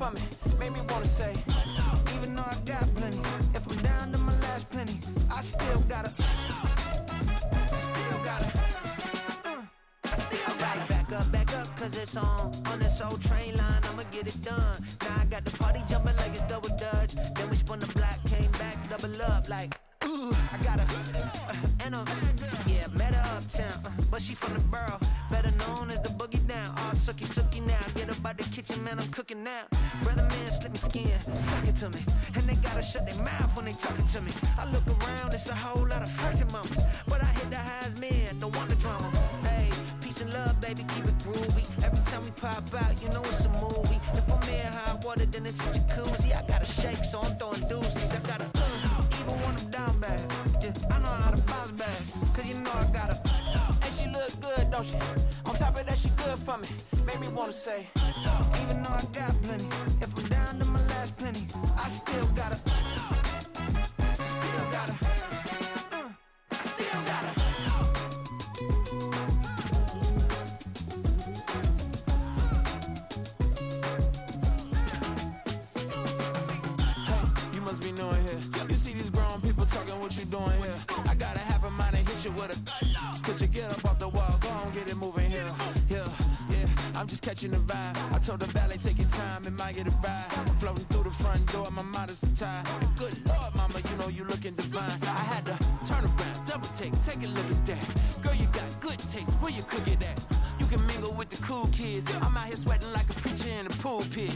for me, made me wanna say, even though I got plenty, if I'm down to my last penny, I still gotta back up, cause it's on this old train line, I'ma get it done. Now I got the party jumping like it's double dutch. Then we spun the block, came back, double up like, ooh, I got a, yeah, met her uptown, but she from the borough, better known as the boogie down. All sookie now, get up out the kitchen, man, I'm cooking now. Brother man, slip me skin, suck it to me, and they gotta shut their mouth when they talking to me. I look around, it's a whole lot of flirting mamas, but I hit the highs, man, don't want the drama. Hey, peace and love, baby, keep it groovy. Every time we pop out, you know it's a movie. If I'm in hot water, then it's a jacuzzi. I gotta shake, so I'm throwing deuces. I gotta, even when I'm down bad, yeah, I know how to bounce back, cause you know I gotta. And she look good, don't she? On top of that, she good for me. Made me wanna say, even though I got plenty, if I'm down to my last penny, I still gotta, I still gotta. Talking what you doing here. I gotta have a mind to hit you with a stitch you, get up off the wall, go on, get it moving here. Yeah, I'm just catching the vibe. I told the valet, take your time, it might get a ride. Floating through the front door, my modest attire. Good Lord, mama, you know you looking divine. I had to turn around, double take a look at that. Girl, you got good taste, where you cook it at? You can mingle with the cool kids. I'm out here sweating like a preacher in a pool pit.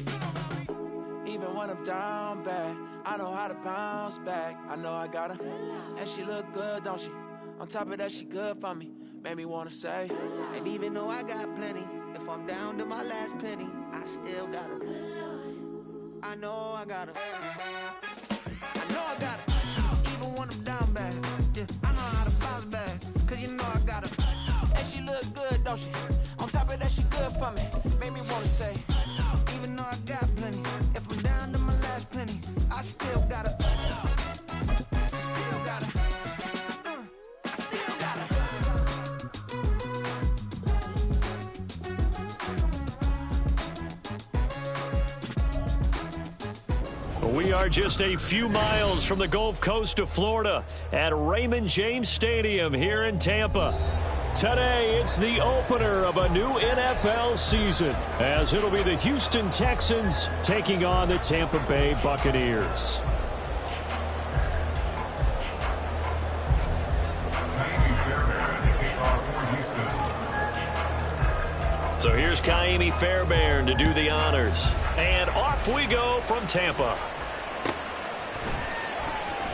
Even when I'm down bad, I know how to bounce back. I know I got her, and she look good, don't she? On top of that, she good for me. Made me wanna say, and even though I got plenty, if I'm down to my last penny, I still got her. I know I got her. I know I got her. Even when I'm down bad, yeah, I know how to bounce back, cause you know I got her. And she look good, don't she? On top of that, she good for me. Made me wanna say, even though I got plenty, if I'm down to my last penny, I still gotta, I still gotta, I still gotta. We are just a few miles from the Gulf Coast of Florida at Raymond James Stadium here in Tampa. Today, it's the opener of a new NFL season, as it'll be the Houston Texans taking on the Tampa Bay Buccaneers. So here's Kaimi Fairbairn to do the honors. And off we go from Tampa.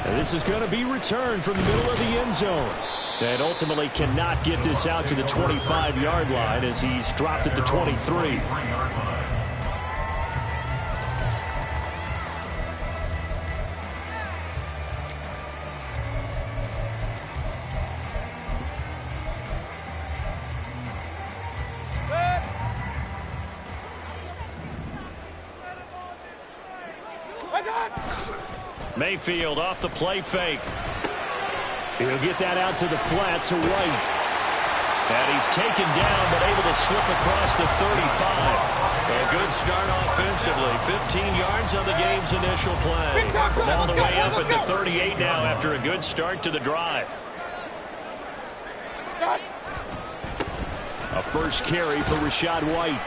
And this is going to be returned from the middle of the end zone. And ultimately cannot get this out to the 25-yard line as he's dropped at the 23. Mayfield off the play fake. He'll get that out to the flat to White. And he's taken down but able to slip across the 35. A good start offensively. 15 yards on the game's initial play. All the way up at the 38 now after a good start to the drive. A first carry for Rachaad White.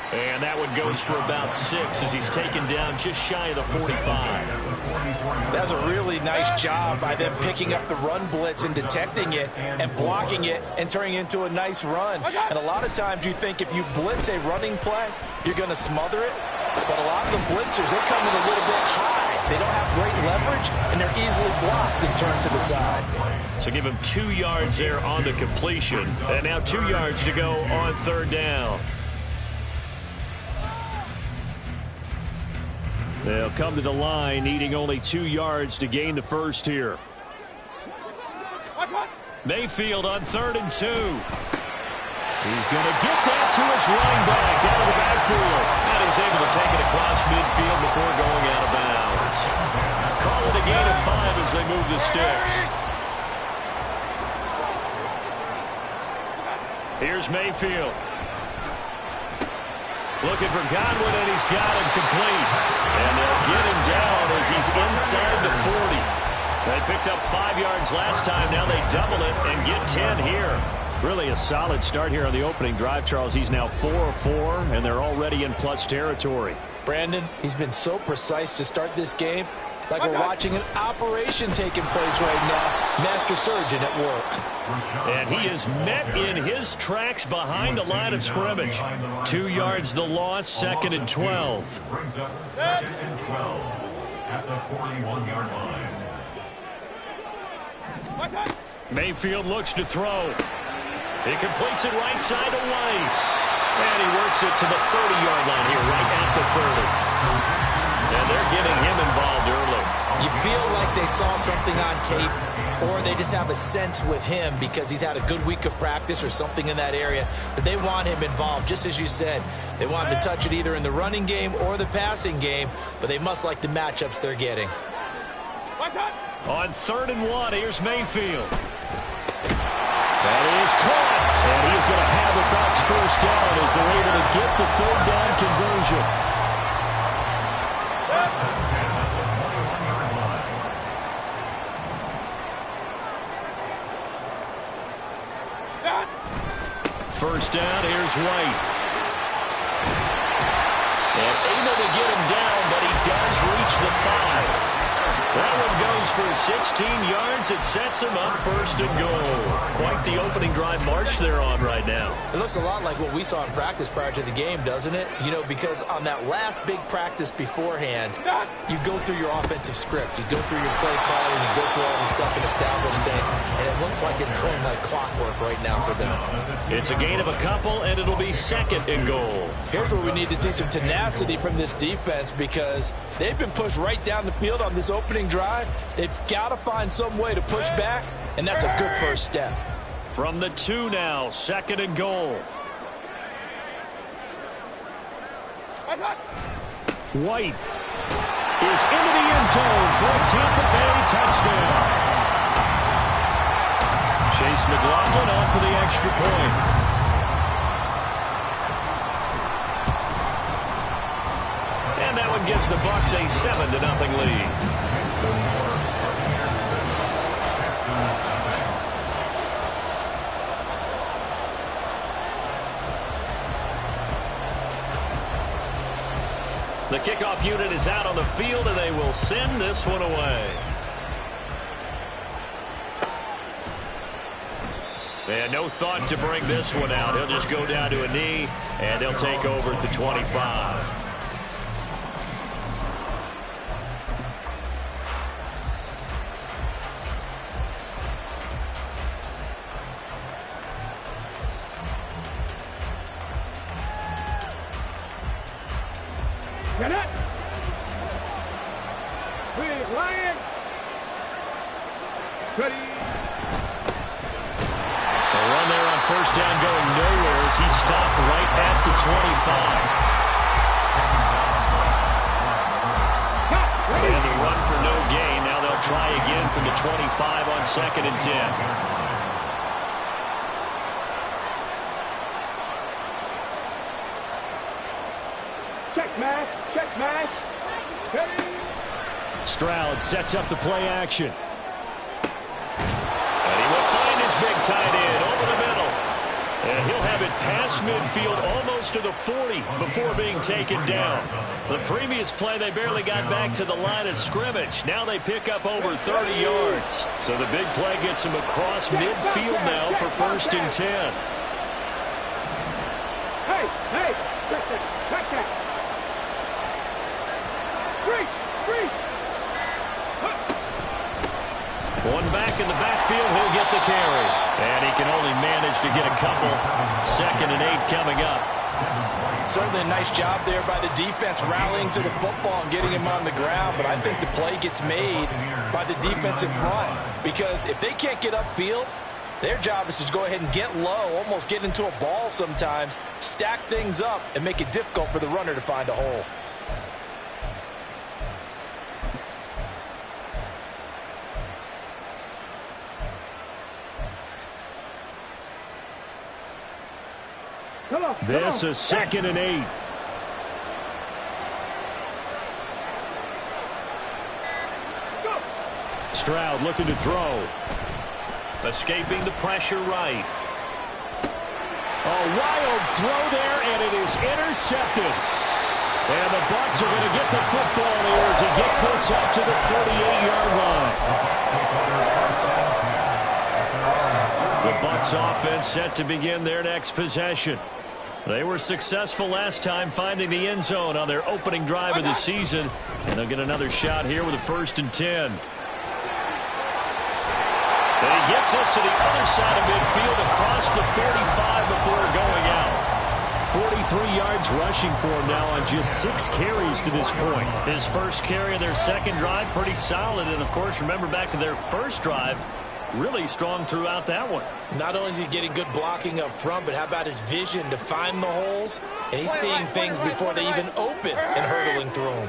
And that one goes for about 6 as he's taken down just shy of the 45. That's a really nice job by them picking up the run blitz and detecting it and blocking it and turning it into a nice run. And a lot of times you think if you blitz a running play, you're going to smother it. But a lot of the blitzers, they come in a little bit high. They don't have great leverage, and they're easily blocked and turned to the side. So give him 2 yards there on the completion. And now 2 yards to go on third down. They'll come to the line, needing only 2 yards to gain the first here. Mayfield on 3rd and 2. He's going to get that to his running back out of the backfield. And he's able to take it across midfield before going out of bounds. Call it a gain of 5 as they move the sticks. Here's Mayfield. Looking for Godwin, and he's got him complete. And they'll get him down as he's inside the 40. They picked up 5 yards last time. Now they double it and get 10 here. Really a solid start here on the opening drive, Charles. He's now 4 of 4, and they're already in plus territory. Brandon, he's been so precise to start this game. Like we're watching an operation taking place right now. Master surgeon at work. And he is met in his tracks behind the line of scrimmage. 2 yards the loss, 2nd and 12. Brings up 2nd and 12 at the 41-yard line. Mayfield looks to throw. He completes it right side away. And he works it to the 30-yard line here, right at the 30. And they're getting him involved early. You feel like they saw something on tape, or they just have a sense with him because he's had a good week of practice or something in that area that they want him involved. Just as you said, they want him to touch it either in the running game or the passing game, but they must like the matchups they're getting. On 3rd and 1, here's Mayfield. That is caught. And he is going to have the Bucs first down as they're able to get the 3rd down conversion. First down, here's White. And able to get him down, but he does reach the 5. That one goes for 16 yards. It sets him up 1st and goal. Quite the opening drive march they're on right now. It looks a lot like what we saw in practice prior to the game, doesn't it? You know, because on that last big practice beforehand, you go through your offensive script. You go through your play calling. You go through all this stuff and establish things. And it looks like it's going like clockwork right now for them. It's a gain of a couple, and it'll be 2nd and goal. Here's where we need to see some tenacity from this defense because they've been pushed right down the field on this opening drive. They've got to find some way to push back, and that's a good first step. From the 2 now, 2nd and goal. White is into the end zone for a Tampa Bay touchdown. Chase McLaughlin on for the extra point. And that one gives the Bucs a 7-0 lead. The kickoff unit is out on the field, and they will send this one away. And no thought to bring this one out. He'll just go down to a knee, and they'll take over at the 25. Get it! Big Lion! Steady! A run there on 1st down going nowhere as he stopped right at the 25. And the run for no gain. Now they'll try again from the 25 on 2nd and 10. Check match. Ready. Stroud sets up the play action. And he will find his big tight end over the middle. And he'll have it past midfield almost to the 40 before being taken down. The previous play, they barely got back to the line of scrimmage. Now they pick up over 30 yards. So the big play gets him across midfield now for 1st and 10. Hey, check that. One back in the backfield, he'll get the carry. And he can only manage to get a couple. 2nd and 8 coming up. Certainly a nice job there by the defense rallying to the football and getting him on the ground. But I think the play gets made by the defensive front. Because if they can't get upfield, their job is to go ahead and get low, almost get into a ball sometimes, stack things up, and make it difficult for the runner to find a hole. This is 2nd and 8. Stroud looking to throw. Escaping the pressure right. A wild throw there, and it is intercepted. And the Bucs are going to get the football here as he gets this up to the 38-yard line. The Bucs offense set to begin their next possession. They were successful last time finding the end zone on their opening drive of the season. And they'll get another shot here with a 1st and 10. And he gets us to the other side of midfield across the 45 before going out. 43 yards rushing for him now on just 6 carries to this point. His first carry of their second drive, pretty solid. And, of course, remember back to their first drive, really strong throughout that one. Not only is he getting good blocking up front, but how about his vision to find the holes? And he's seeing things before they even open and hurdling through them.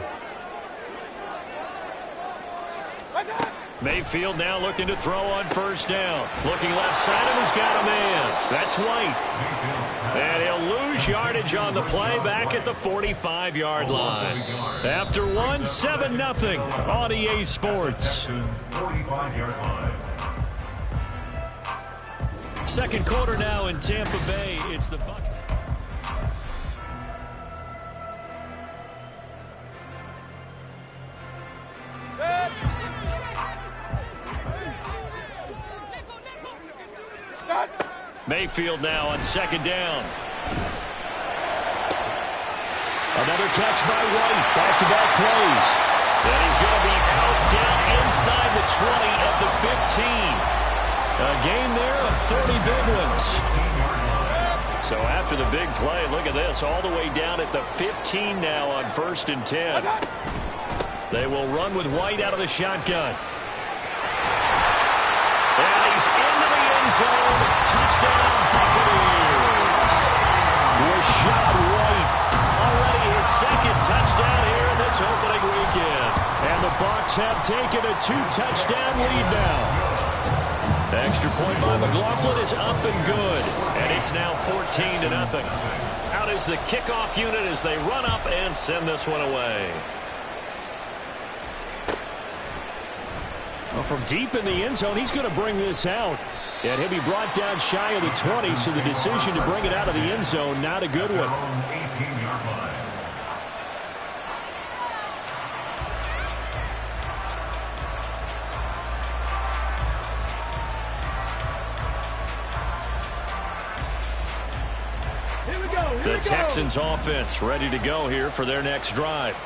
Mayfield now looking to throw on 1st down. Looking left side, and he's got a man. That's White. And he'll lose yardage on the play back at the 45-yard line. After one, 7-0 on EA Sports. Second quarter now in Tampa Bay. It's the Bucs. Mayfield now on 2nd down. Another catch by White. Back-to-back plays. And he's going to be out down inside the 20 at the 15. A game there of 30 big ones. So after the big play, look at this, all the way down at the 15 now on 1st and 10. They will run with White out of the shotgun. And he's into the end zone. Touchdown, Buccaneers. Rashad White, already his 2nd touchdown here in this opening weekend. And the Bucs have taken a 2-touchdown lead now. Extra point by McLaughlin is up and good. And it's now 14-0. Out is the kickoff unit as they run up and send this one away. Well, from deep in the end zone, he's going to bring this out. And he'll be brought down shy of the 20, so the decision to bring it out of the end zone, not a good one. The Texans offense ready to go here for their next drive.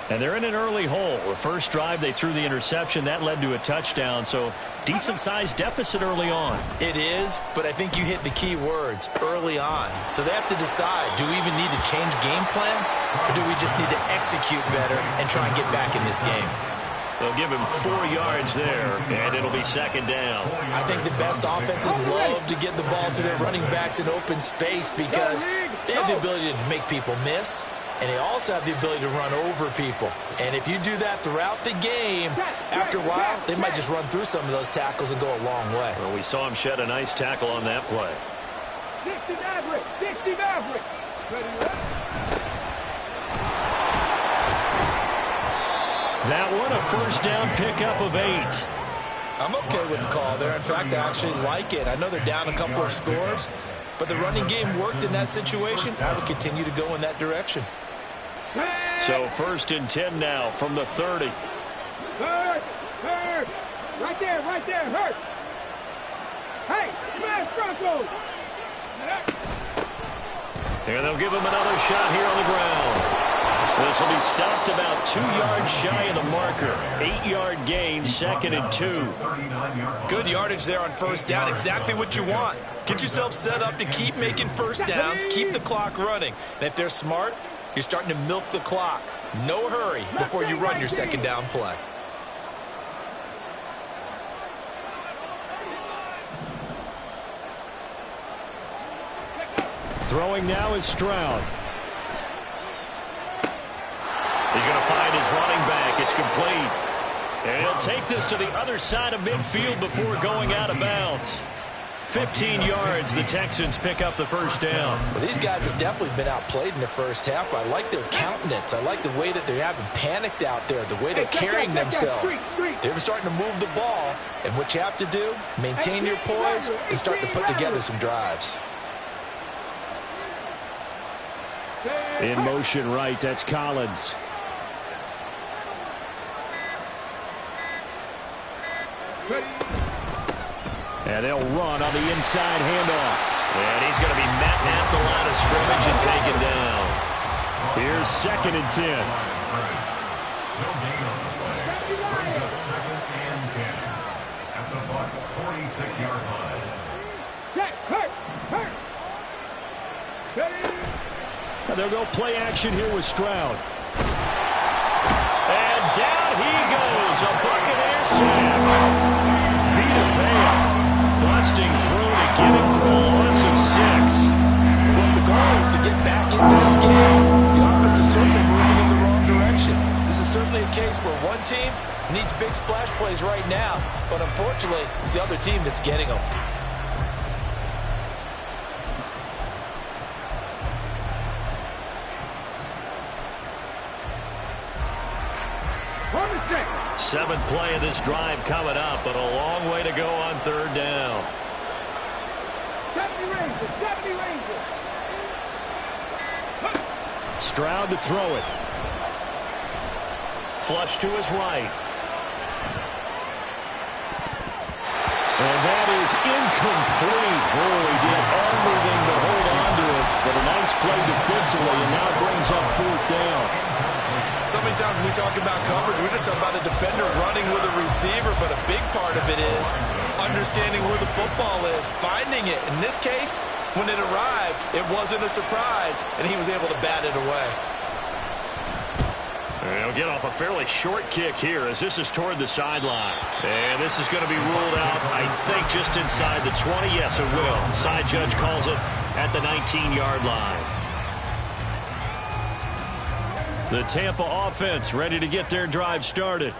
And they're in an early hole. The first drive, they threw the interception. That led to a touchdown, so decent-sized deficit early on. It is, but I think you hit the key words, early on. So they have to decide, do we even need to change game plan, or do we just need to execute better and try and get back in this game? They'll give him 4 yards there, and it'll be 2nd down. I think the best offenses love to get the ball to their running backs in open space because they have the ability to make people miss, and they also have the ability to run over people. And if you do that throughout the game, after a while, they might just run through some of those tackles and go a long way. Well, we saw him shed a nice tackle on that play. 60 Maverick, 60 Maverick. That one, a 1st down pickup of 8. I'm okay with the call there. In fact, I actually like it. I know they're down a couple of scores, but the running game worked in that situation. I would continue to go in that direction. So 1st and 10 now from the 30. Hurt. Right there, hurt. Hey, smash Broncos. And they'll give him another shot here on the ground. This will be stopped about 2 yards shy of the marker. 8-yard gain, 2nd and 2. Good yardage there on 1st down. Exactly what you want. Get yourself set up to keep making 1st downs, keep the clock running. And if they're smart, you're starting to milk the clock. No hurry before you run your 2nd down play. Throwing now is Stroud. He's going to find his running back. It's complete. And he'll take this to the other side of midfield before going out of bounds. 15 yards. The Texans pick up the first down. Well, these guys have definitely been outplayed in the first half, but I like their countenance. I like the way that they haven't panicked out there, the way they're carrying themselves. They're starting to move the ball, and what you have to do, maintain your poise and start to put together some drives. In motion right, that's Collins. And they'll run on the inside handoff. And he's going to be met at the line of scrimmage and taken down. Here's 2nd and 10. No gain on the play. Brings up 2nd and 10 at the Bucs 46-yard line. Check, hurt. And they'll go play action here with Stroud. And down he goes. A Buccaneer sack. Vita Vea busting through to get him for a loss of 6. Well, the goal is to get back into this game. The offense is certainly moving in the wrong direction. This is certainly a case where one team needs big splash plays right now, but unfortunately, it's the other team that's getting them. Seventh play of this drive coming up, but a long way to go on 3rd down. 70 Rangers. Stroud to throw it. Flush to his right. And that is incomplete. Oh, he did everything to hold on to it, but a nice play defensively, and now brings up 4th down. So many times when we talk about coverage, we're just about a defender running with a receiver, but a big part of it is understanding where the football is, finding it. In this case, when it arrived, it wasn't a surprise, and he was able to bat it away. He'll get off a fairly short kick here as this is toward the sideline. And this is going to be ruled out, I think, just inside the 20. Yes, it will. The side judge calls it at the 19-yard line. The Tampa offense ready to get their drive started.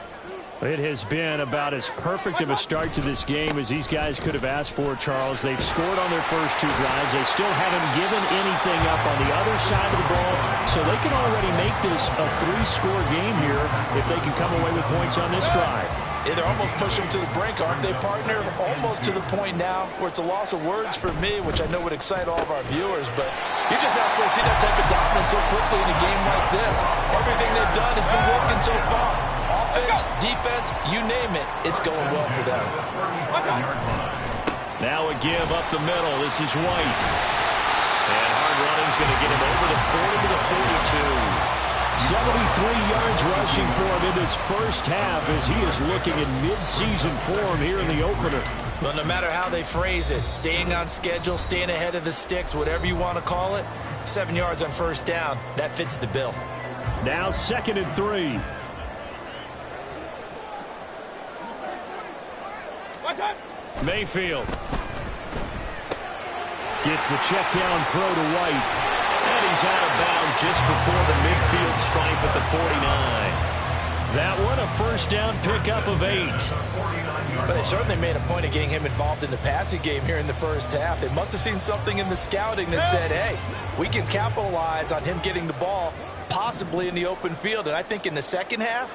It has been about as perfect of a start to this game as these guys could have asked for, Charles. They've scored on their first 2 drives. They still haven't given anything up on the other side of the ball, so they can already make this a 3-score game here if they can come away with points on this drive. Yeah, they're almost pushing them to the brink, aren't they, partner? Almost to the point now where it's a loss of words for me, which I know would excite all of our viewers, but you're just not supposed to see that type of dominance so quickly in a game like this. Everything they've done has been working so far. Offense, defense, you name it, it's going well for them. Now a give up the middle. This is White. And hard running's going to get him over the 40 to the 42. 73 yards rushing for him in this first half as he is looking in mid-season form here in the opener. Well, no matter how they phrase it, staying on schedule, staying ahead of the sticks, whatever you want to call it, 7 yards on first down, that fits the bill. Now 2nd and 3. Mayfield gets the check down throw to White. And he's out of bounds just before the midfield stripe at the 49. That one a first down pickup of 8. But they certainly made a point of getting him involved in the passing game here in the first half. They must have seen something in the scouting that said, hey, we can capitalize on him getting the ball possibly in the open field. And I think in the second half,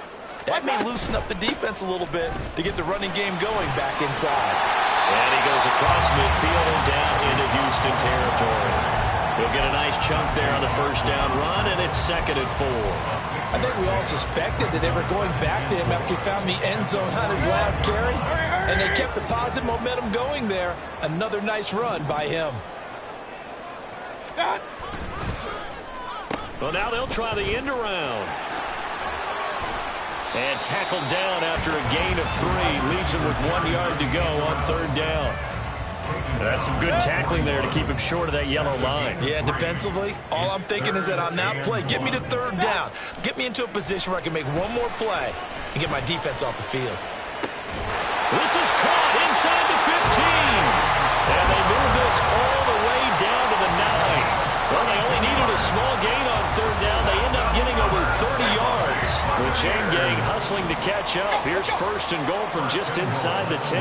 that may loosen up the defense a little bit to get the running game going back inside. And he goes across midfield and down into Houston territory. He'll get a nice chunk there on the first down run, and it's 2nd and 4. I think we all suspected that they were going back to him after he found the end zone on his last carry, and they kept the positive momentum going there. Another nice run by him. Well, now they'll try the end around. And tackled down after a gain of 3. Leaves him with 1 yard to go on 3rd down. That's some good tackling there to keep him short of that yellow line. Yeah, defensively, all I'm thinking is that on that play, get me to 3rd down. Get me into a position where I can make one more play and get my defense off the field. This is caught inside the 15. And they move this all the way down to the 9. Well, they only needed a small gain on 3rd down. They end up getting over 30 yards. The chain gang hustling to catch up. Here's 1st and goal from just inside the 10.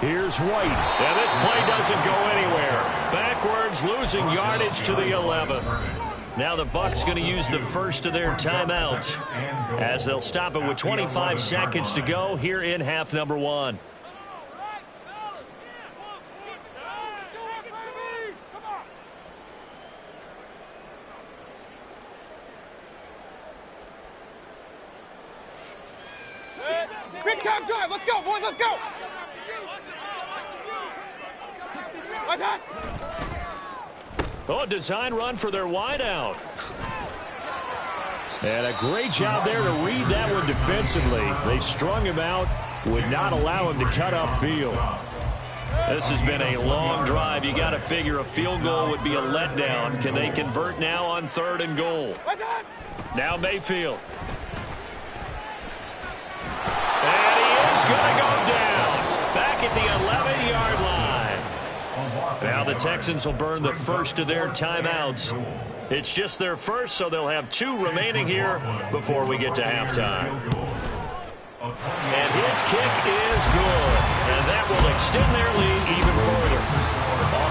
Here's White. And this play doesn't go anywhere. Backwards, losing yardage to the 11. Now the Bucs going to use the first of their timeouts as they'll stop it with 25 seconds to go here in half number 1. Big time drive. Let's go, boys. Let's go. What's that? Oh, design run for their wideout. And a great job there to read that one defensively. They strung him out, would not allow him to cut upfield. This has been a long drive. You got to figure a field goal would be a letdown. Can they convert now on 3rd and goal? Now Mayfield. And he is going to go down. Back at the 11-yard line. Now the Texans will burn the first of their timeouts. It's just their first, so they'll have 2 remaining here before we get to halftime. And his kick is good. And that will extend their lead even further.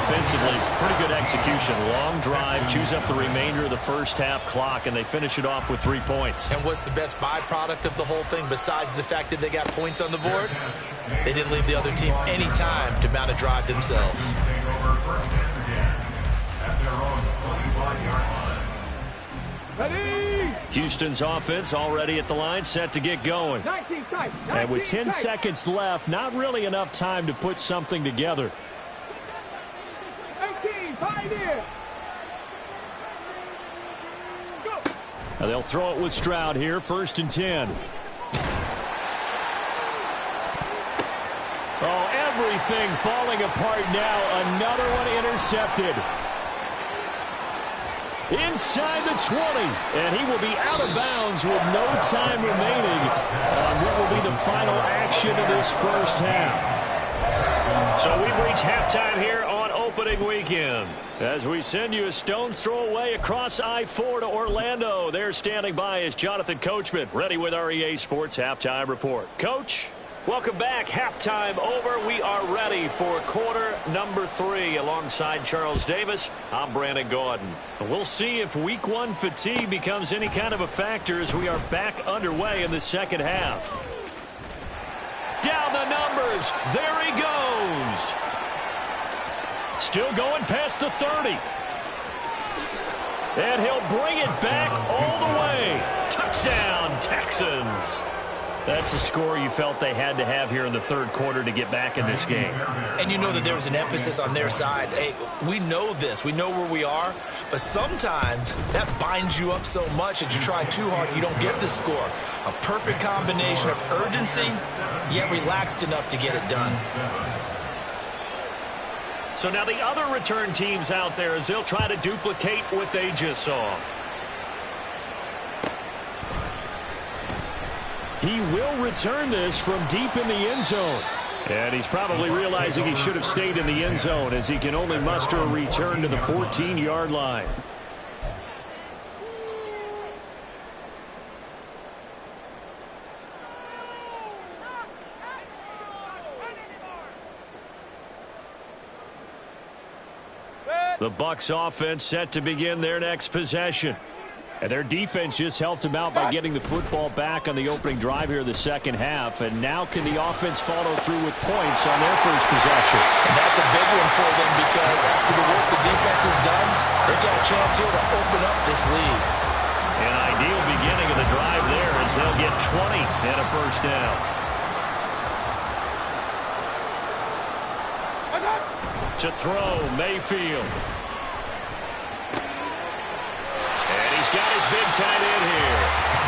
Offensively, pretty good execution. Long drive, chews up the remainder of the first half clock, and they finish it off with 3 points. And what's the best byproduct of the whole thing besides the fact that they got points on the board? They didn't leave the other team any time to mount a drive themselves. Ready? Houston's offense already at the line, set to get going. 19 tight. And with 10 seconds left, not really enough time to put something together. 18, pioneer. Go. Now they'll throw it with Stroud here, 1st and 10. Oh, everything falling apart now. Another one intercepted. Inside the 20, and he will be out of bounds with no time remaining on what will be the final action of this first half. So we've reached halftime here on opening weekend. As we send you a stone's throw away across I-4 to Orlando. There standing by is Jonathan Coachman, ready with our EA Sports Halftime Report. Coach, welcome back. Halftime over. We are ready for quarter number 3. Alongside Charles Davis, I'm Brandon Gordon. We'll see if week 1 fatigue becomes any kind of a factor as we are back underway in the second half. Down the numbers. There he goes. Still going past the 30. And he'll bring it back all the way. Touchdown, Texans. That's a score you felt they had to have here in the 3rd quarter to get back in this game. And you know that there was an emphasis on their side. Hey, we know this. We know where we are. But sometimes that binds you up so much that you try too hard, you don't get the score. A perfect combination of urgency, yet relaxed enough to get it done. So now the other return teams out there as they'll try to duplicate what they just saw. He will return this from deep in the end zone. And he's probably realizing he should have stayed in the end zone as he can only muster a return to the 14-yard line. The Bucs offense set to begin their next possession. And their defense just helped them out by getting the football back on the opening drive here in the second half. And now can the offense follow through with points on their first possession? And that's a big one for them because after the work the defense has done, they've got a chance here to open up this lead. An ideal beginning of the drive there as they'll get 20 and a first down. To throw, Mayfield. He's got his big tight end here.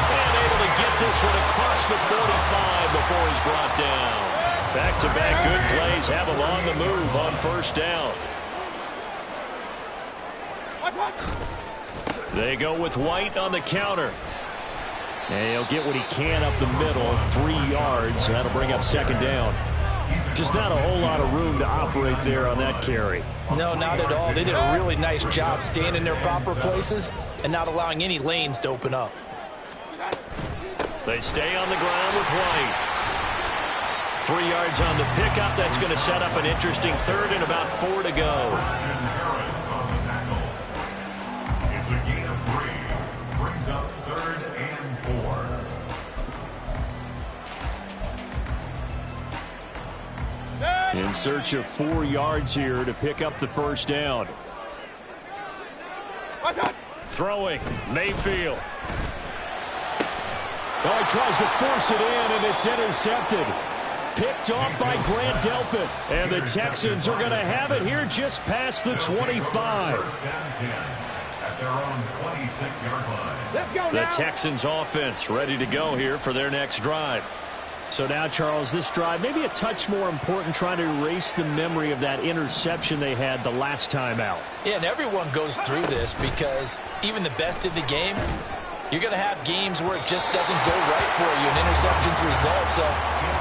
And able to get this one across the 45 before he's brought down. Back-to-back good plays have him on the move on first down. They go with White on the counter. And he'll get what he can up the middle, 3 yards. And that'll bring up second down. Just not a whole lot of room to operate there on that carry. No, not at all. They did a really nice job staying in their proper places and not allowing any lanes to open up. They stay on the ground with White. 3 yards on the pickup. That's going to set up an interesting third and about 4 to go. It's a gain of 3. Brings up 3rd and 4. In search of 4 yards here to pick up the first down. Throwing, Mayfield. Oh, he tries to force it in, and it's intercepted. Picked off by Grant Delpit. And the Texans are going to have it here just past the 25. At their own 26-yard line. Let's go now. The Texans offense ready to go here for their next drive. So now, Charles, this drive may be a touch more important, trying to erase the memory of that interception they had the last time out. Yeah, and everyone goes through this because even the best in the game, you're going to have games where it just doesn't go right for you, and interceptions result. So,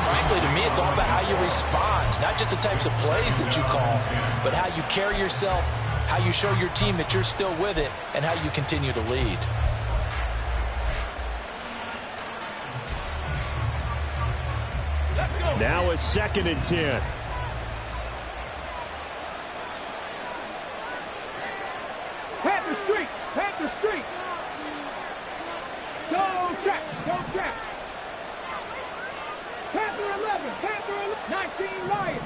frankly, to me, it's all about how you respond, not just the types of plays that you call, but how you carry yourself, how you show your team that you're still with it, and how you continue to lead. Now a 2nd and 10. Panther Street. Panther Street. Go check. Go check. Panther 11. Panther 19 Lions.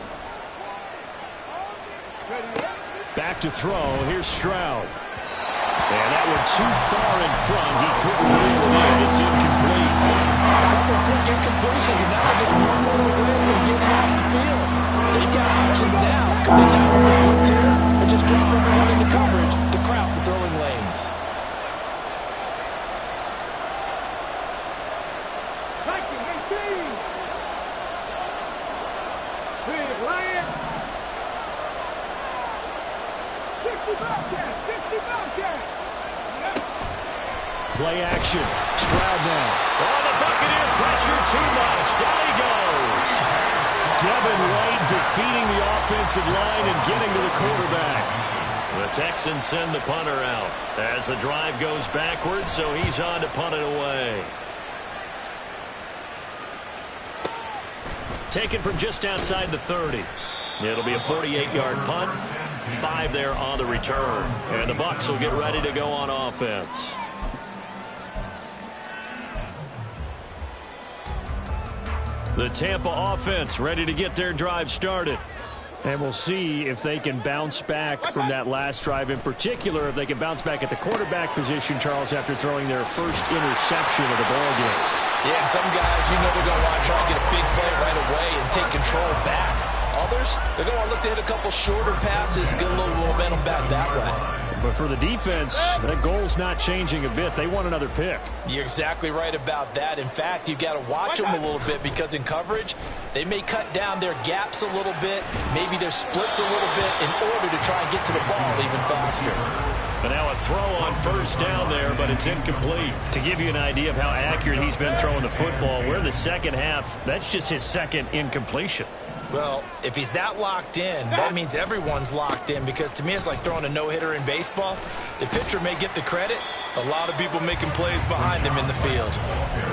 Ready up. Back to throw. Here's Stroud. And that one too far in front. He couldn't reel it in. It's incomplete. A couple of quick incompletions, and now they're just one more away from getting off the field. They've got options now. Could they dial up the blitz here or just drop everyone into coverage to crowd the throwing lanes? Big Lions. 60 Bobcats. 60 Bobcats. Play action. Stroud now. Oh, the Buccaneer pressure too much. Down he goes. Devin White defeating the offensive line and getting to the quarterback. The Texans send the punter out as the drive goes backwards, so he's on to punt it away. Taken from just outside the 30. It'll be a 48-yard punt. 5 there on the return. And the Bucs will get ready to go on offense. The Tampa offense ready to get their drive started. And we'll see if they can bounce back from that last drive. In particular, if they can bounce back at the quarterback position, Charles, after throwing their first interception of the ballgame. Yeah, and some guys, you know they're going to want to try and get a big play right away and take control back. Others, they're going to look to hit a couple shorter passes, get a little momentum back that way. But for the defense, that goal's not changing a bit. They want another pick. You're exactly right about that. In fact, you've got to watch them a little bit because in coverage, they may cut down their gaps a little bit, maybe their splits a little bit in order to try and get to the ball even faster. But now a throw on first down there, but it's incomplete. To give you an idea of how accurate he's been throwing the football, we're in the second half. That's just his second incompletion. Well, if he's that locked in, that means everyone's locked in because to me it's like throwing a no-hitter in baseball. The pitcher may get the credit. A lot of people making plays behind him in the field.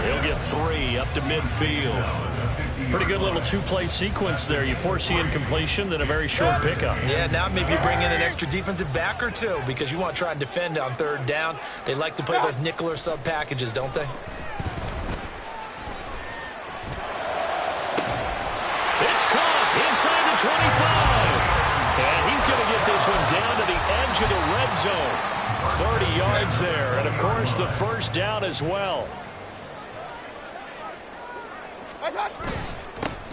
He'll get 3 up to midfield. Pretty good little 2-play sequence there. You force the incompletion, then a very short pickup. Yeah, now maybe you bring in an extra defensive back or two because you want to try and defend on third down. They like to play those nickel or sub packages, don't they? It's caught inside the 25. And he's going to get this one down to the edge of the red zone. 30 yards there. And, of course, the first down as well.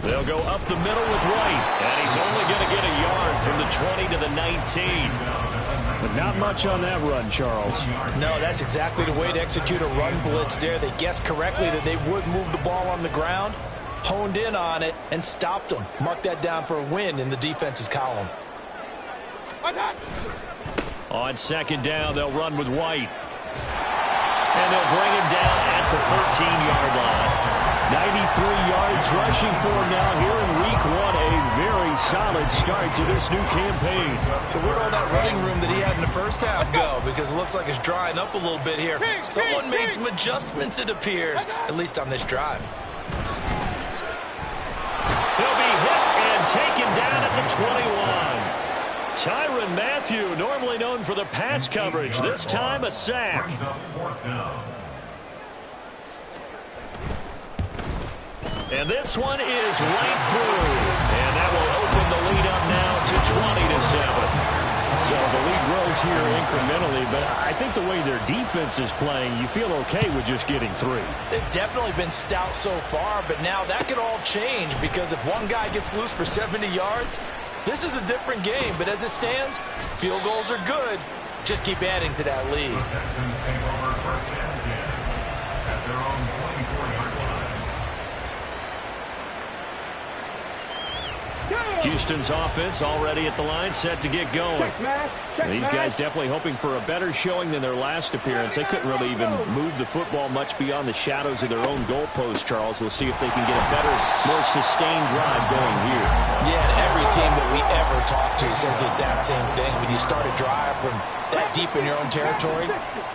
They'll go up the middle with White. And he's only going to get a yard from the 20 to the 19. But not much on that run, Charles. No, that's exactly the way to execute a run blitz there. They guessed correctly that they would move the ball on the ground, honed in on it, and stopped them. Mark that down for a win in the defense's column. On second down, they'll run with White. And they'll bring him down at the 13-yard line. 93 yards rushing for him now here in week 1. A very solid start to this new campaign. So where'd all that running room that he had in the first half go? Because it looks like it's drying up a little bit here. Someone made some adjustments, it appears, at least on this drive. He'll and 21. Tyrann Mathieu, normally known for the pass coverage, this time a sack. And this one is right through. And that will open the lead up now to 20-7. So the lead grows here incrementally, but I think the way their defense is playing, you feel okay with just getting 3. They've definitely been stout so far, but now that could all change because if one guy gets loose for 70 yards, this is a different game. But as it stands, field goals are good. Just keep adding to that lead. The Texans take over first and 10 at their own 24-yard line. Houston's offense already at the line, set to get going. These guys definitely hoping for a better showing than their last appearance. They couldn't really even move the football much beyond the shadows of their own goalpost, Charles. We'll see if they can get a better, more sustained drive going here. Yeah, and every team that we ever talk to says the exact same thing. When you start a drive from that deep in your own territory,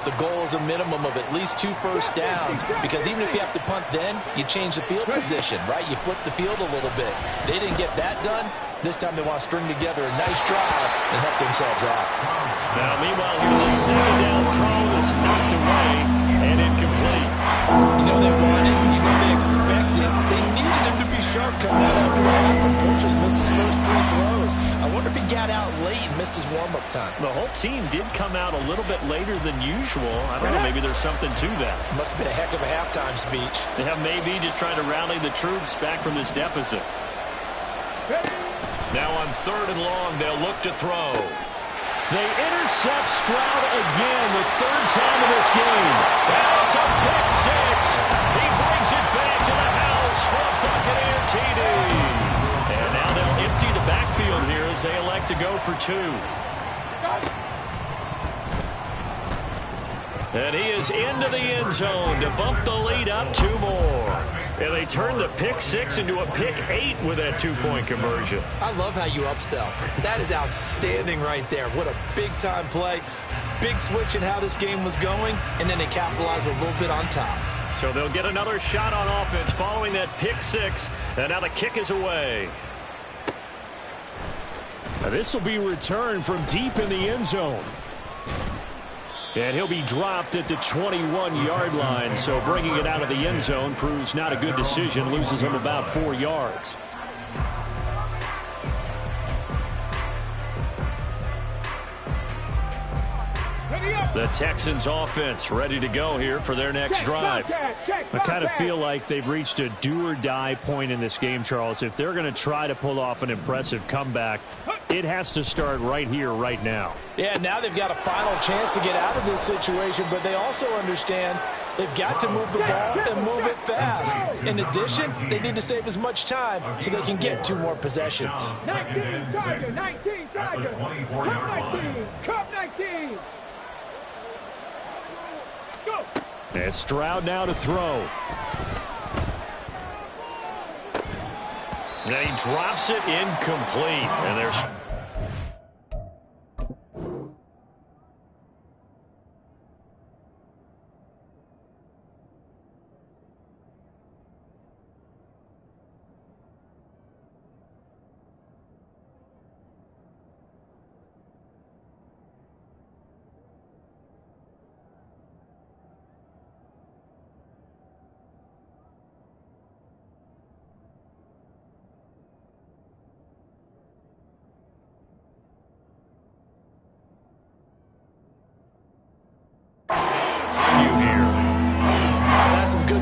the goal is a minimum of at least 2 first downs, because even if you have to punt then, you change the field position, right? You flip the field a little bit. They didn't get that done. This time they want to string together a nice drive and help themselves out. Now, meanwhile, here's a second down throw that's knocked away and incomplete. You know they want it. You know they expect it. They needed him to be sharp coming out after the half. Unfortunately, he's missed his first 3 throws. I wonder if he got out late and missed his warm-up time. The whole team did come out a little bit later than usual. I don't know, maybe there's something to that. Must have been a heck of a halftime speech. Yeah, maybe just trying to rally the troops back from this deficit. Now on 3rd and long, they'll look to throw. They intercept Stroud again, the 3rd time in this game. And it's a pick 6. He brings it back to the house for a Buccaneer TD. And now they'll empty the backfield here as they elect to go for 2. And he is into the end zone to bump the lead up 2 more. And they turn the pick 6 into a pick 8 with that 2-point conversion. I love how you upsell. That is outstanding right there. What a big-time play. Big switch in how this game was going, and then they capitalize a little bit on top. So they'll get another shot on offense following that pick 6, and now the kick is away. Now this will be returned from deep in the end zone. And he'll be dropped at the 21-yard line, so bringing it out of the end zone proves not a good decision, loses him about 4 yards. The Texans offense ready to go here for their next drive. I kind of feel like they've reached a do-or-die point in this game, Charles. If they're going to try to pull off an impressive comeback, it has to start right here, right now. Yeah, now they've got a final chance to get out of this situation, but they also understand they've got to move the ball and move it fast. In addition, they need to save as much time so they can get 2 more possessions. 19, Tiger, 19, Tiger. Come 19, come 19. Go. And Stroud now to throw. And he drops it incomplete. And there's...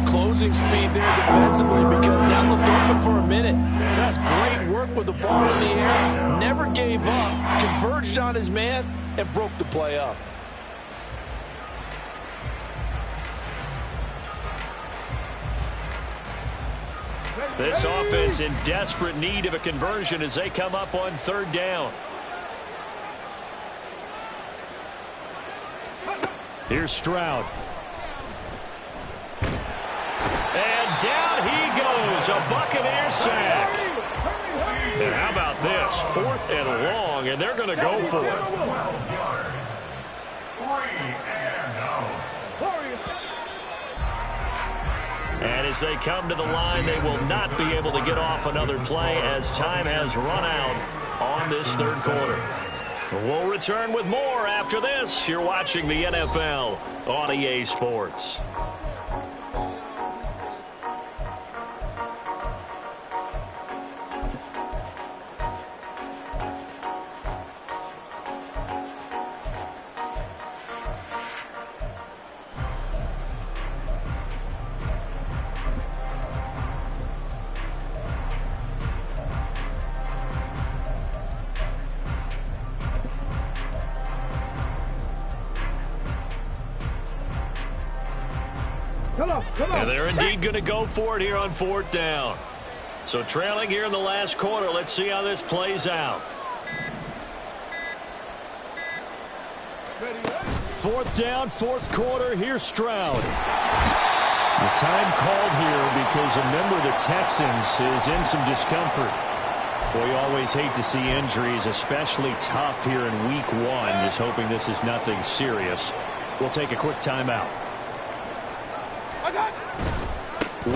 Closing speed there defensively, because that looked open for a minute. That's great work with the ball in the air. Never gave up, converged on his man, and broke the play up. This offense in desperate need of a conversion as they come up on 3rd down. Here's Stroud. And down he goes, a Buccaneer sack. And how about this? 4th and long, and they're going to go for it. 12 yards. 3 and out. And as they come to the line, they will not be able to get off another play as time has run out. on this third quarter. We'll return with more after this. You're watching the NFL on EA Sports. Come on. And they're indeed going to go for it here on fourth down. So trailing here in the last quarter. Let's see how this plays out. Fourth down, fourth quarter. Here's Stroud. The time called here because a member of the Texans is in some discomfort. Well, you always hate to see injuries, especially tough here in week one. Just hoping this is nothing serious. We'll take a quick timeout.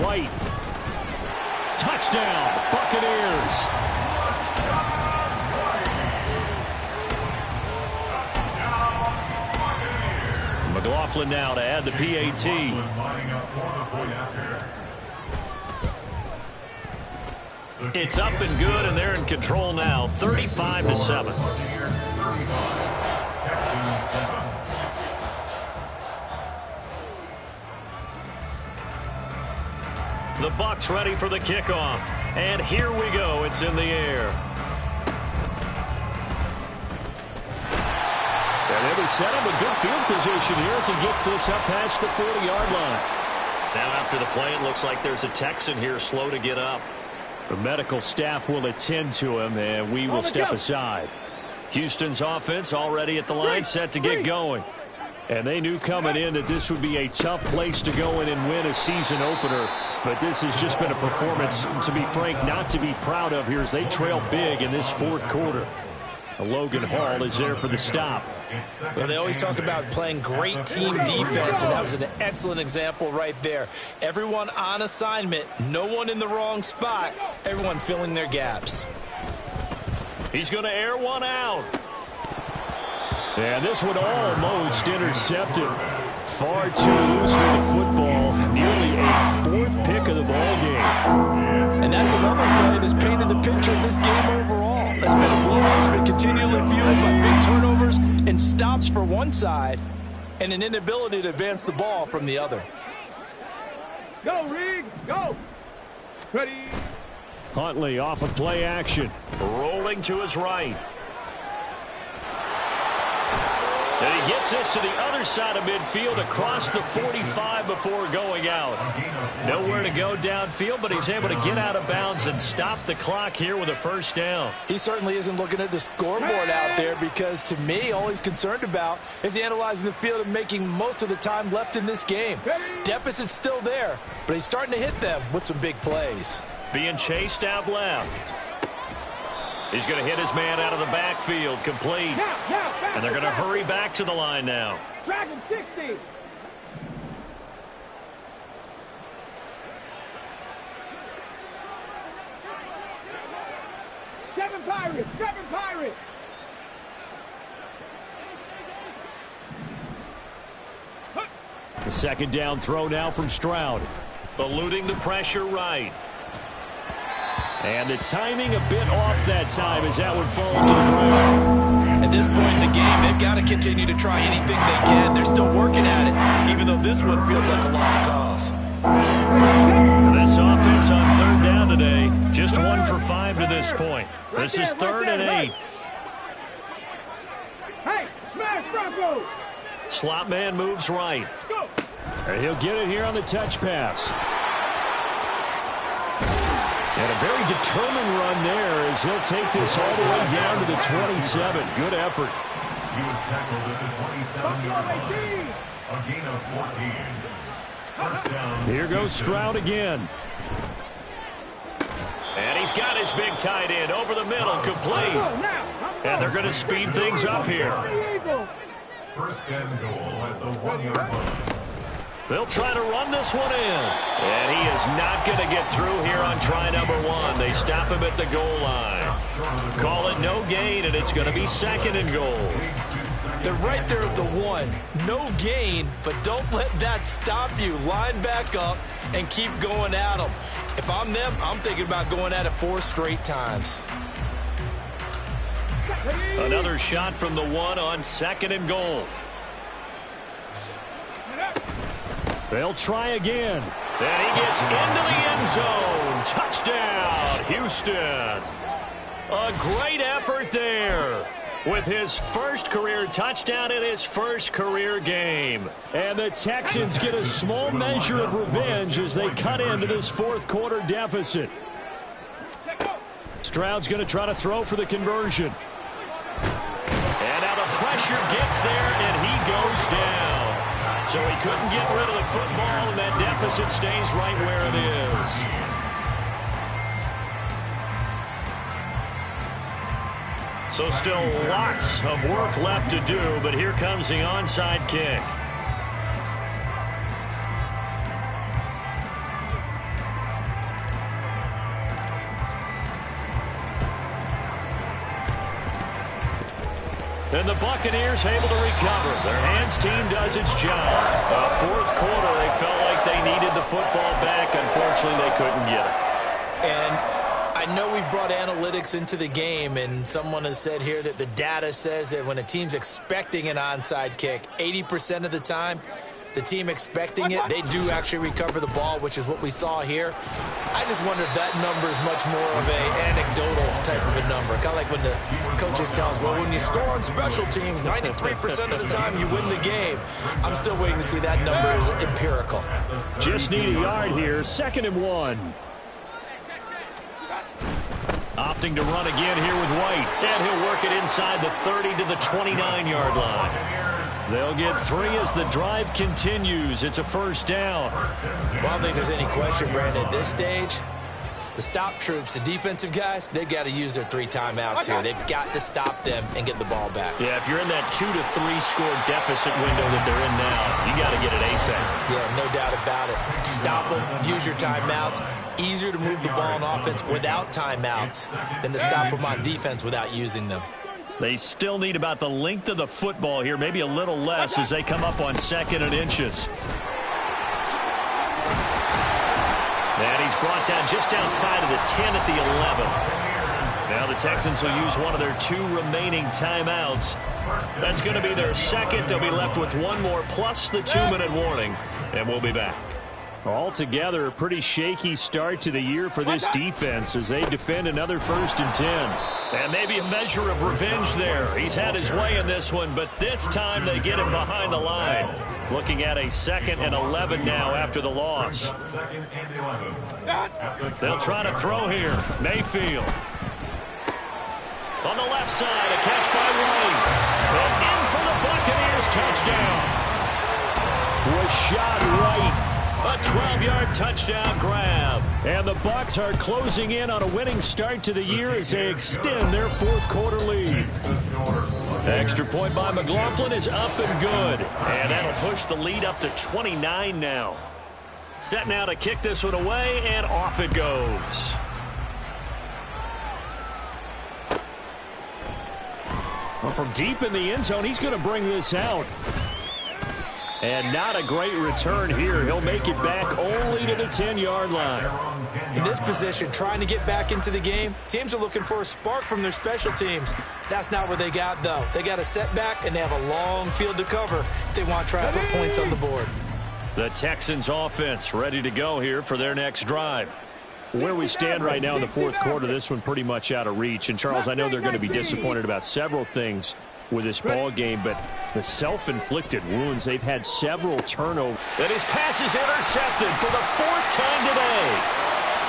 White. Touchdown, Buccaneers. McLaughlin now to add the PAT. It's up and good, and they're in control now, 35-7. The Bucs ready for the kickoff. And here we go. It's in the air. And they'll be set up a good field position here as he gets this up past the 40-yard line. Now after the play, it looks like there's a Texan here slow to get up. The medical staff will attend to him, and we will step aside. Houston's offense already at the line, set to get going. And they knew coming in that this would be a tough place to go in and win a season opener. But this has just been a performance, to be frank, not to be proud of here as they trail big in this fourth quarter. Logan Hall is there for the stop. Well, they always talk about playing great team defense, and that was an excellent example right there. Everyone on assignment, no one in the wrong spot, everyone filling their gaps. He's going to air one out. And this one almost intercepted. Far too loose with the football. Nearly a fourth pick of the ball game. And that's another play that's painted the picture of this game overall. It's been a blowout. It's been continually fueled by big turnovers and stops for one side and an inability to advance the ball from the other. Go, Reed, go. Ready. Huntley off of play action. Rolling to his right. And he gets this to the other side of midfield across the 45 before going out. Nowhere to go downfield, but he's able to get out of bounds and stop the clock here with a first down. He certainly isn't looking at the scoreboard out there because, to me, all he's concerned about is analyzing the field and making most of the time left in this game. Deficit's still there, but he's starting to hit them with some big plays. Being chased out left. He's going to hit his man out of the backfield, complete. And they're going to hurry back to the line now. Dragon 60. Seven Pirates. The second down throw now from Stroud. Eluding the pressure right. And the timing a bit off that time as that one falls to the ground. At this point in the game, they've got to continue to try anything they can. They're still working at it, even though this one feels like a lost cause. This offense on third down today, just 1 for 5 to this point. This is 3rd and 8. Hey, smash Bronco. Slot man moves right. And he'll get it here on the touch pass. And a very determined run there as he'll take this all the way down to the 27. Good effort. He was tackled at the 27-yard line. A gain of 14. First down. Here goes Stroud again. And he's got his big tight end over the middle, complete. And they're going to speed things up here. First and goal at the 1-yard line. They'll try to run this one in. And he is not going to get through here on try number 1. They stop him at the goal line. Call it no gain, and it's going to be 2nd and goal. They're right there at the 1. No gain, but don't let that stop you. Line back up and keep going at them. If I'm them, I'm thinking about going at it 4 straight times. Another shot from the 1 on 2nd and goal. They'll try again. And he gets into the end zone. Touchdown, Houston. A great effort there with his first career touchdown in his first career game. And the Texans get a small measure of revenge as they cut into this 4th quarter deficit. Stroud's going to try to throw for the conversion. And now the pressure gets there, and he goes down. So he couldn't get rid of the football, and that deficit stays right where it is. So still lots of work left to do, but here comes the onside kick. And the Buccaneers able to recover. Their hands team does its job. 4th quarter, they felt like they needed the football back. Unfortunately, they couldn't get it. And I know we brought analytics into the game, and someone has said here that the data says that when a team's expecting an onside kick, 80% of the time, the team expecting it, they do actually recover the ball, which is what we saw here. I just wonder if that number is much more of an anecdotal type of a number. Kind of like when the coaches tell us, well, when you score on special teams, 93% of the time you win the game. I'm still waiting to see that number is empirical. Just need a yard here. 2nd and 1. Opting to run again here with White. And he'll work it inside the 30 to the 29-yard line. They'll get 3 as the drive continues. It's a 1st down. Well, I don't think there's any question, Brandon, at this stage. The stop troops, the defensive guys, they've got to use their 3 timeouts here. They've got to stop them and get the ball back. Yeah, if you're in that 2 to 3 score deficit window that they're in now, you got to get it ASAP. Yeah, no doubt about it. Stop them, use your timeouts. Easier to move the ball on offense without timeouts than to stop them on defense without using them. They still need about the length of the football here, maybe a little less as they come up on 2nd and inches. And he's brought down just outside of the 10 at the 11. Now the Texans will use one of their 2 remaining timeouts. That's going to be their 2nd. They'll be left with 1 more plus the 2-minute warning, and we'll be back. Altogether, a pretty shaky start to the year for this defense as they defend another 1st and 10. And maybe a measure of revenge there. He's had his way in this one, but this time they get him behind the line. Looking at a 2nd and 11 now after the loss. They'll try to throw here. Mayfield. On the left side, a catch by White. And in for the Buccaneers touchdown. Rashad White. A 12-yard touchdown grab. And the Bucs are closing in on a winning start to the year as they extend their 4th quarter lead. Extra point by McLaughlin is up and good. And that'll push the lead up to 29 now. Set now to kick this one away, and off it goes. Well, from deep in the end zone, he's going to bring this out. And not a great return here. He'll make it back only to the 10-yard line. In this position, trying to get back into the game, teams are looking for a spark from their special teams. That's not what they got, though. They got a setback, and they have a long field to cover if they want to try to put points on the board. The Texans offense ready to go here for their next drive. Where we stand right now in the 4th quarter, this one pretty much out of reach. And, Charles, I know they're going to be disappointed about several things with this ball game, but the self-inflicted wounds, they've had several turnovers. And his pass is intercepted for the 4th time today.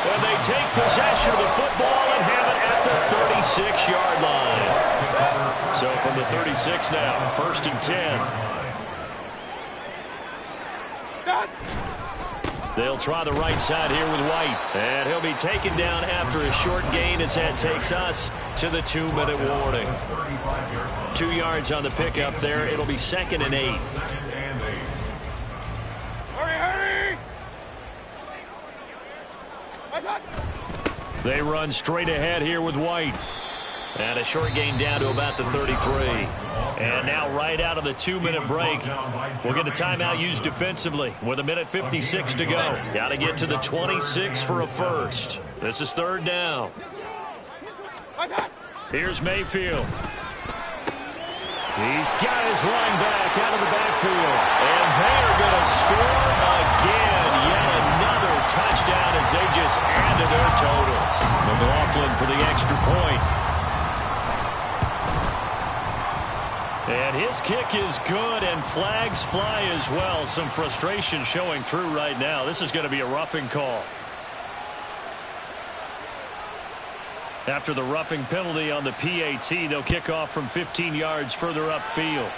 And they take possession of the football and have it at the 36-yard line. So from the 36 now, 1st and 10. They'll try the right side here with White. And he'll be taken down after a short gain as that takes us to the 2-minute warning. 2 yards on the pickup there. It'll be 2nd and 8. They run straight ahead here with White. And a short gain down to about the 33. And now right out of the 2-minute break, we'll get a timeout used defensively with 1:56 to go. Got to get to the 26 for a first. This is 3rd down. Here's Mayfield. He's got his line back out of the backfield. And they're going to score again. Yet another touchdown as they just add to their totals. McLaughlin for the extra point. And his kick is good, and flags fly as well. Some frustration showing through right now. This is going to be a roughing call. After the roughing penalty on the PAT, they'll kick off from 15 yards further upfield.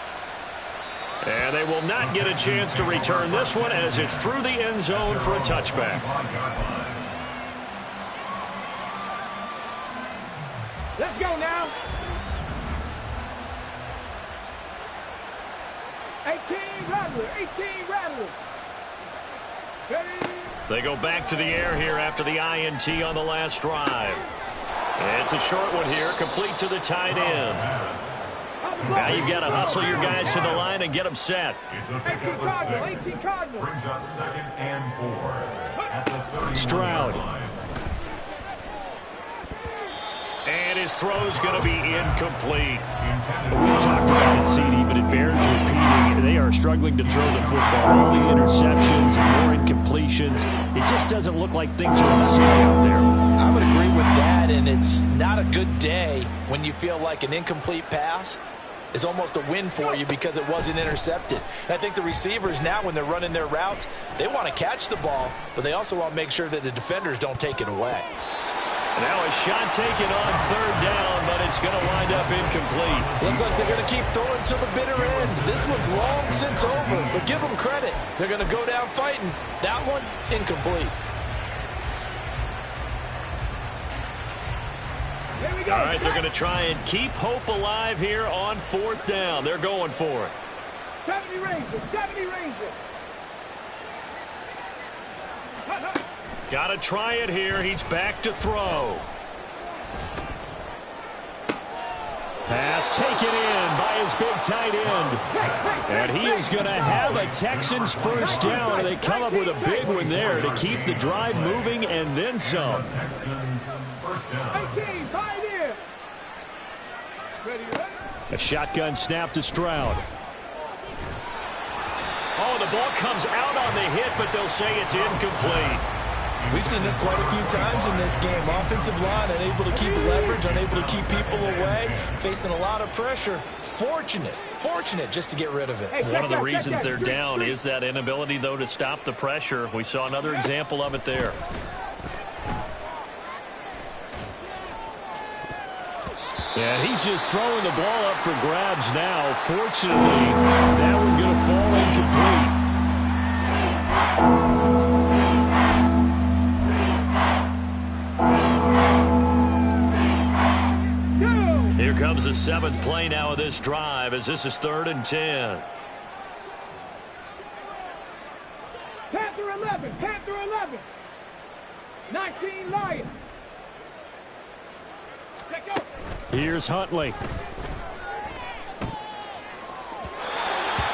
And they will not get a chance to return this one as it's through the end zone for a touchback. Let's go now. 18 rattlers. They go back to the air here after the INT on the last drive. It's a short one here, complete to the tight end. Now you've got to hustle your guys to the line and get them set. It's a pickup of 6. Brings up 2nd and 4 at the 30-yard Stroud. line. And his throw's going to be incomplete. We've talked about it, CD, but it bears repeating. They are struggling to throw the football. All the interceptions and more incompletions. It just doesn't look like things are in sync out there. I would agree with that, and it's not a good day when you feel like an incomplete pass is almost a win for you because it wasn't intercepted. And I think the receivers now, when they're running their routes, they want to catch the ball, but they also want to make sure that the defenders don't take it away. Now a shot taken on 3rd down, but it's going to wind up incomplete. Looks like they're going to keep throwing to the bitter end. This one's long since over, but give them credit. They're going to go down fighting. That one, incomplete. Here we go. All right, they're going to try and keep hope alive here on 4th down. They're going for it. 70 Rangers. Got to try it here. He's back to throw. Pass taken in by his big tight end. And he is going to have a Texans first down. And they come up with a big one there to keep the drive moving and then some. Texans first down. 18, 5 here. Ready. A shotgun snap to Stroud. Oh, the ball comes out on the hit, but they'll say it's incomplete. We've seen this quite a few times in this game. Offensive line unable to keep leverage, unable to keep people away, facing a lot of pressure. Fortunate just to get rid of it. One of the reasons they're down is that inability, though, to stop the pressure. We saw another example of it there. And he's just throwing the ball up for grabs now. Fortunately, that one's going to fall incomplete. Here comes the 7th play now of this drive as this is 3rd and 10. Panther 11. 19 Lions. Check out. Here's Huntley.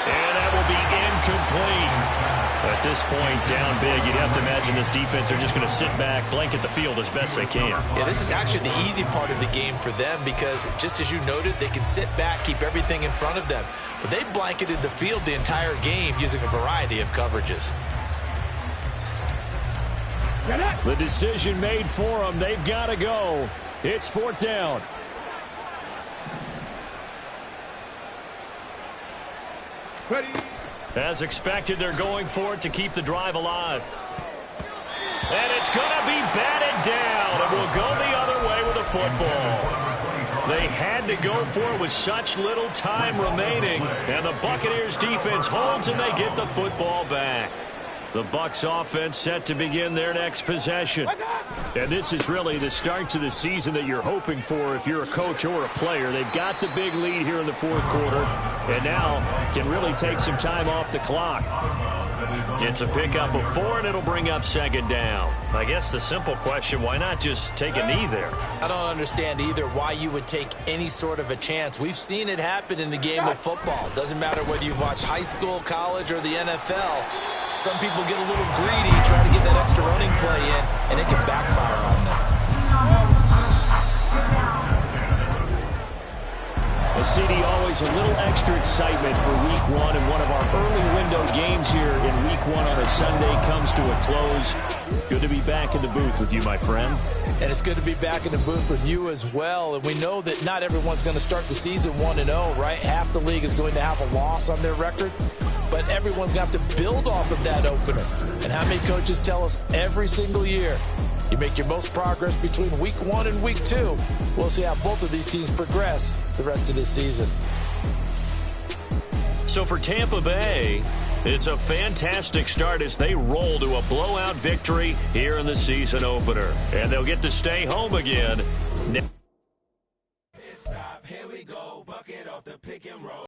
And that will be incomplete. At this point, down big, you'd have to imagine this defense are just going to sit back, blanket the field as best they can. Yeah, this is actually the easy part of the game for them because, just as you noted, they can sit back, keep everything in front of them. But they blanketed the field the entire game using a variety of coverages. The decision made for them. They've got to go. It's 4th down. Ready. As expected, they're going for it to keep the drive alive. And it's going to be batted down. And will go the other way with the football. They had to go for it with such little time remaining. And the Buccaneers defense holds and they get the football back. The Bucs offense set to begin their next possession. And this is really the start to the season that you're hoping for if you're a coach or a player. They've got the big lead here in the 4th quarter and now can really take some time off the clock. It's a pickup of 4, and it'll bring up second down. I guess the simple question, why not just take a knee there? I don't understand either why you would take any sort of a chance. We've seen it happen in the game of football. Doesn't matter whether you've watched high school, college, or the NFL. Some people get a little greedy, try to get that extra running play in, and it can backfire on them. Well, CD, always a little extra excitement for Week 1, and one of our early window games here in Week 1 on a Sunday comes to a close. Good to be back in the booth with you, my friend. And it's good to be back in the booth with you as well. And we know that not everyone's going to start the season 1-0, right? Half the league is going to have a loss on their record. But everyone's going to have to build off of that opener. And how many coaches tell us every single year, you make your most progress between Week 1 and Week 2. We'll see how both of these teams progress the rest of this season. So for Tampa Bay, it's a fantastic start as they roll to a blowout victory here in the season opener. And they'll get to stay home again